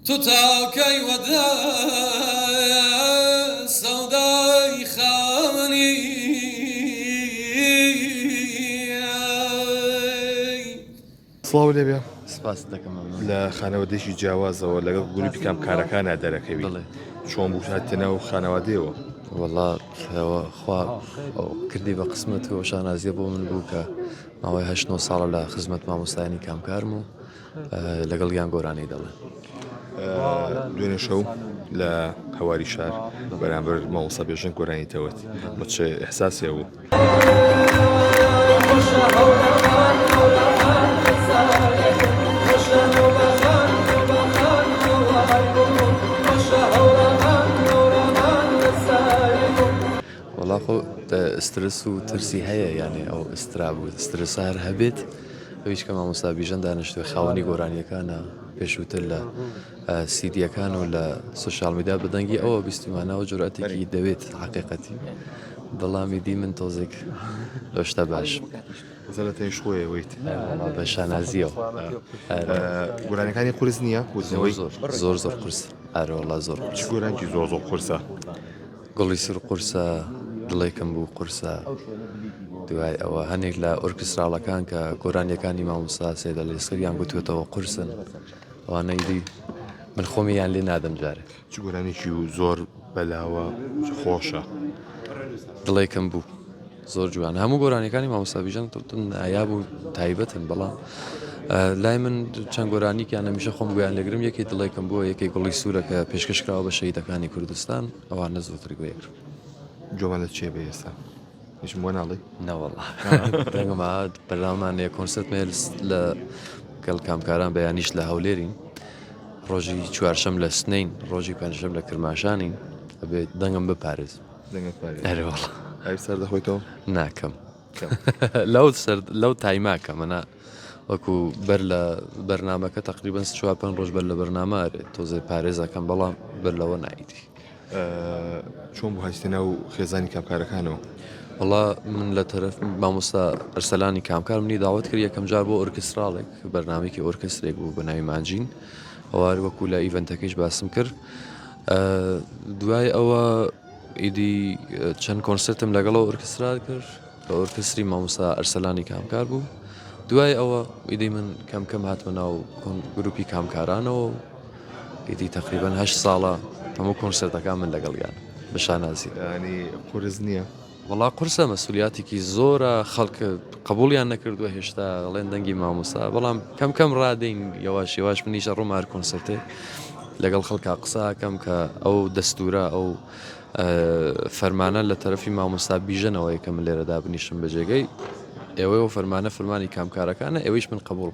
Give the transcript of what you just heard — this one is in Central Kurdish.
تتاكي ودا سوداي خامني سڵاو لێبێ سپاس دەکەم لە خانەوەدەیەکی جیاوازەوە لەگەڵ گروپی کام کارەکانە دەرەکەوی دڵێ چۆن بوو هاتنە و خانەوادەیەوە وەڵا خوا کردی بە قسمت و شانازیە بۆ من بوو کە ماوەی 8 ساڵە لە خزمەت مامۆستایانی کامکارم و لەگەڵ یان گۆرانی دەڵێن دوێنێ شەو لە هەواری شار بەرامبەر مامۆستا بێژن گۆرانیتەوەت بە چه ئەحساسیە بوو وەڵا خۆ ئسترس و ترسی هەیە یعنی ئەو ئسترا بوو ئسترسە هەر هەبێت ئەویش کە مامۆستا بیژن دانیشتوی خاوەنی گۆرانیەکانە پێشووتر لە سیدیەکان و لە سوشال میدیا بەدەنگی ئەوە بیستیمانەوە جورئەتێکی دەوێت حقیقەتی دڵامی دی من تۆزێک لە شتە باش زە لە تەنیش خۆیەوەیت بە شانازیەوە گۆرانەکانی قورس نییە زۆر زۆر زۆر قورس ئارۆڵا زۆر چ گۆرانکی زۆر زۆر قورسە گوڵی سر قورسە دڵێکم بوو قورسە دوای ئەوە هەنێک لە ئۆرکستراڵەکان کە گۆرانیەکانی مامۆستا سێدە لە ئێسکەریان گوتوێتەوە قورسن ئەوانەی دی من خۆمیان لێ نادەم جارێ چ گۆرانێکی و زۆر بەلاوە خۆشە دڵێکم بوو زۆر جوان هەموو گۆرانیەکانی مامۆستا بیژن ئایا بوو تایبەتن بەڵام لای من چەند گۆرانیکیان هەمیشە خۆم گویان لێگرم یەکی دڵێکم بووە یەکێک گوڵی سوورە کە پێشکەشکراوە بە شەهیدەکانی کوردستان ئەوانە زۆرتر گوێکرد جۆمانە چێ بە ئێستا هیچم بۆ ناڵی نەوەڵا دەنگما بەرنامانەیە کۆنسرت مێل لە گەڵ کامکاران بەیانیش لە هەولێرین ڕۆژی چوارشەم لە سنەین ڕۆژی پێنجشەم لە کرماشانین ئەبێت دەنگم بپارێز ئەرێوەڵ ئەوی سەر دەخۆیتەوە ناکەم لەو تایماکە منە وەکو بەر لە بەرنامەکە تقریبان 4-5 ڕۆژ بەر لە بەرنامە تۆزێ پارێزەکەم بەڵام بەر لەوە نایتی چۆن بوو هەستێنە و خێزانی کامکارەکانەوە وڵا من لە تەرەف مامۆستا ئەرسەلانی کامکار منی داوت کرد یەکەم جار بۆ ئۆرکستراڵێک بەرنامێکی ئۆرکسترێک بوو بە ناوی مانجین ئەووار وەکو لە ئیڤەنتەکەیش باسم کرد دوای ئەوە ئیدی چەند کۆنسرتم لەگەڵەوە ئۆرکسترا کرد کە ئۆرکستری مامۆستا ئەرسەلانی کامکار بوو دوای ئەوە ئیدی من کەم هاتمە ناو گروپی کامکارانەوە ئیدی تقریبان 8 ساڵە هەموو کۆنسرتەکان من لەگەڵیان بە شانازی ینی قورس نییە وەڵا قورسە مەسئولیاتێکی زۆرە خەڵک قبولیان نەکردووە هێشتا دەڵێن دەنگی مامۆستا بەڵام کەم ڕادین یەواش منیشە ڕۆمار کۆنسرتێ لەگەڵ خەڵکا قساکەم کە ئەو دەستورە ئەو فەرمانە لە تەرەفی مامۆستا بیژنەوە یەکەم لێرەدا بنیشم بەجێگەی ئێوەی و فەرمانە فەرمانی کامکارەکانە ئێوەیش من قبول